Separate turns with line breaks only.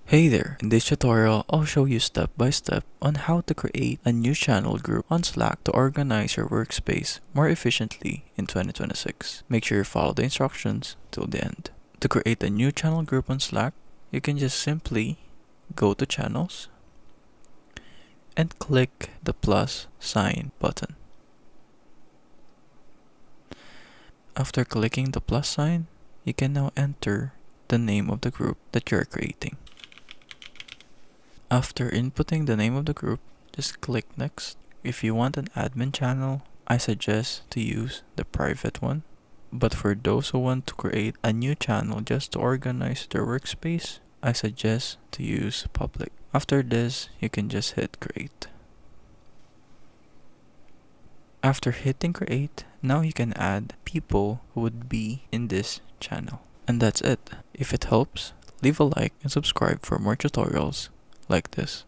Hey there, in this tutorial, I'll show you step by step on how to create a new channel group on Slack to organize your workspace more efficiently in 2026. Make sure you follow the instructions till the end. To create a new channel group on Slack, you can just simply go to channels and click the plus sign button. After clicking the plus sign, you can now enter the name of the group that you're creating. After inputting the name of the group, just click next. If you want an admin channel, I suggest to use the private one. But for those who want to create a new channel just to organize their workspace, I suggest to use public. After this, you can just hit create. After hitting create, now you can add people who would be in this channel. And that's it. If it helps, leave a like and subscribe for more tutorials like this.